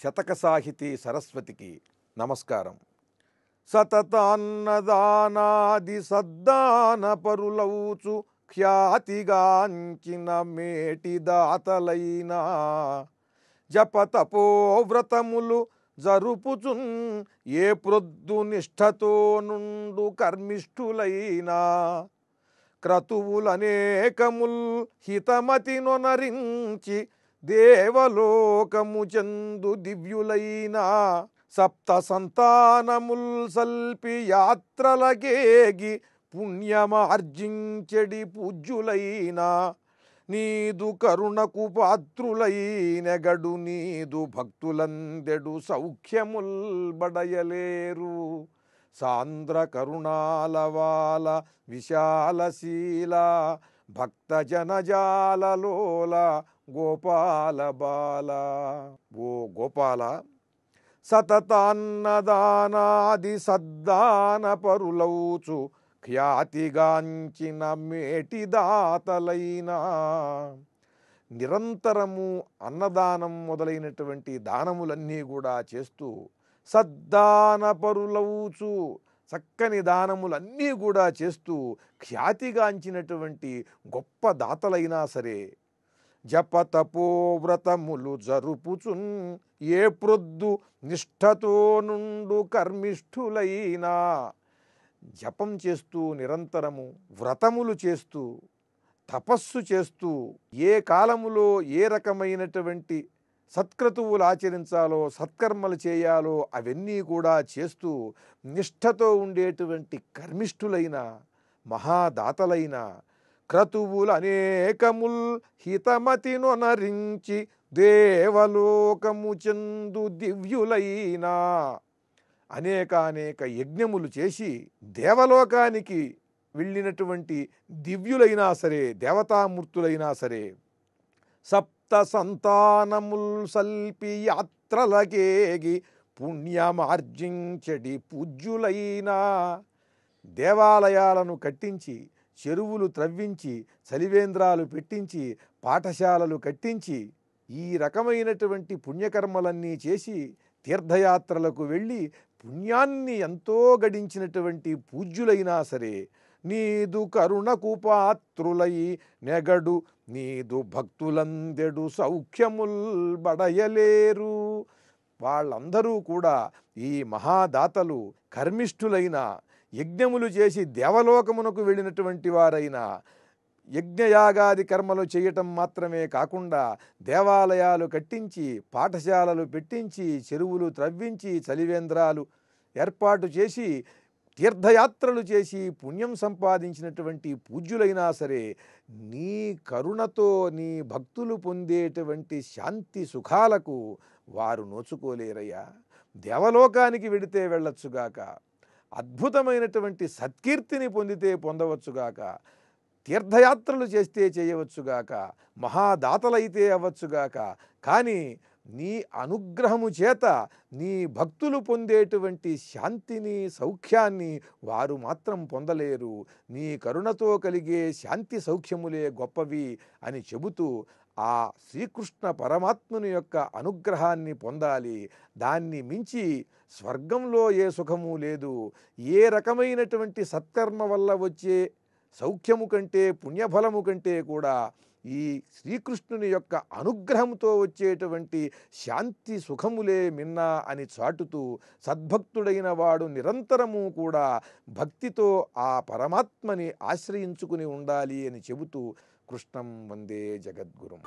శతక సాహితీ సరస్వతికి నమస్కారం. సతతాన్నదానాది సద్దాన పరులౌచు ఖ్యాతిగాంచిన మేటి దాతలైనా జపతపోవ్రతములు జరుపుచున్ ఏ ప్రొద్దు నిష్ఠతో నుండు కర్మిష్ఠులైనా క్రతువులనేకముల్ హితమతి నొనరించి దేవలోకము చందు దివ్యులైనా సప్త సంతానముల్ సల్పి యాత్రలకేగి పుణ్యమార్జించెడి పూజ్యులైనా నీదు కరుణకు పాత్రులైనెగడు నీదు భక్తులందెడు సౌఖ్యముల్ బడయలేరు. సాంద్ర కరుణాలవాల విశాలశీల భక్త జనజాలలోల గోపాల బాల. ఓ గోపాల, సతతాన్నదానాది సద్దాన పరులౌచు ఖ్యాతిగాంచిన మేటి దాతలైనా నిరంతరము అన్నదానం మొదలైనటువంటి దానములన్నీ కూడా చేస్తూ సద్దాన పరులౌచు చక్కని దానములన్నీ కూడా చేస్తూ ఖ్యాతిగాంచినటువంటి గొప్ప దాతలైనా సరే జపతపోవ్రతములు జరుపుచున్ ఏ ప్రొద్దు నిష్ఠతో నుండు కర్మిష్ఠులైనా జపం చేస్తూ నిరంతరము వ్రతములు చేస్తూ తపస్సు చేస్తూ ఏ కాలములో ఏ రకమైనటువంటి సత్క్రతువులు ఆచరించాలో సత్కర్మలు చేయాలో అవన్నీ కూడా చేస్తూ నిష్ఠతో ఉండేటువంటి కర్మిష్ఠులైన మహాదాతలైన క్రతువులు అనేకముల్ హితమతి నొనరించి దేవలోకము చందు దివ్యులైనా అనేక యజ్ఞములు చేసి దేవలోకానికి వెళ్ళినటువంటి దివ్యులైనా సరే దేవతామూర్తులైనా సరే సప్త సంతానముల్ సల్పి యాత్రలకేగి పుణ్యమార్జించెడి పూజ్యులైనా దేవాలయాలను కట్టించి చెరువులు త్రవ్వించి చలివేంద్రాలు పెట్టించి పాఠశాలలు కట్టించి ఈ రకమైనటువంటి పుణ్యకర్మలన్నీ చేసి తీర్థయాత్రలకు వెళ్ళి పుణ్యాన్ని ఎంతో గడించినటువంటి పూజ్యులైనా సరే నీదు కరుణకు పాత్రులై నెగడు నీదు భక్తులందెడు సౌఖ్యముల్ బడయలేరు. వాళ్ళందరూ కూడా ఈ మహాదాతలు కర్మిష్ఠులైన యజ్ఞములు చేసి దేవలోకమునకు వెళ్ళినటువంటి వారైనా యజ్ఞయాగాది కర్మలు చేయటం మాత్రమే కాకుండా దేవాలయాలు కట్టించి పాఠశాలలు పెట్టించి చెరువులు త్రవ్వించి చలివేంద్రాలు ఏర్పాటు చేసి తీర్థయాత్రలు చేసి పుణ్యం సంపాదించినటువంటి పూజ్యులైనా సరే నీ కరుణతో నీ భక్తులు పొందేటువంటి శాంతి సుఖాలకు వారు నోచుకోలేరయ్యా. దేవలోకానికి వెడితే వెళ్ళొచ్చుగాక, అద్భుతమైనటువంటి సత్కీర్తిని పొందితే పొందవచ్చుగాక, తీర్థయాత్రలు చేస్తే చేయవచ్చుగాక, మహాదాతలైతే అవ్వచ్చుగాక, కానీ నీ అనుగ్రహము చేత నీ భక్తులు పొందేటువంటి శాంతిని సౌఖ్యాన్ని వారు మాత్రం పొందలేరు. నీ కరుణతో కలిగే శాంతి సౌఖ్యములే గొప్పవి అని చెబుతూ ఆ శ్రీకృష్ణ పరమాత్ముని యొక్క అనుగ్రహాన్ని పొందాలి. దాన్ని మించి స్వర్గంలో ఏ సుఖము లేదు. ఏ రకమైనటువంటి సత్కర్మ వల్ల వచ్చే సౌఖ్యము కంటే పుణ్యఫలము కంటే కూడా ఈ శ్రీకృష్ణుని యొక్క అనుగ్రహంతో వచ్చేటువంటి శాంతి సుఖములే మిన్నా అని చాటుతూ సద్భక్తుడైన వాడు నిరంతరము కూడా భక్తితో ఆ పరమాత్మని ఆశ్రయించుకుని ఉండాలి అని చెబుతూ కృష్ణం వందే జగద్గురుం.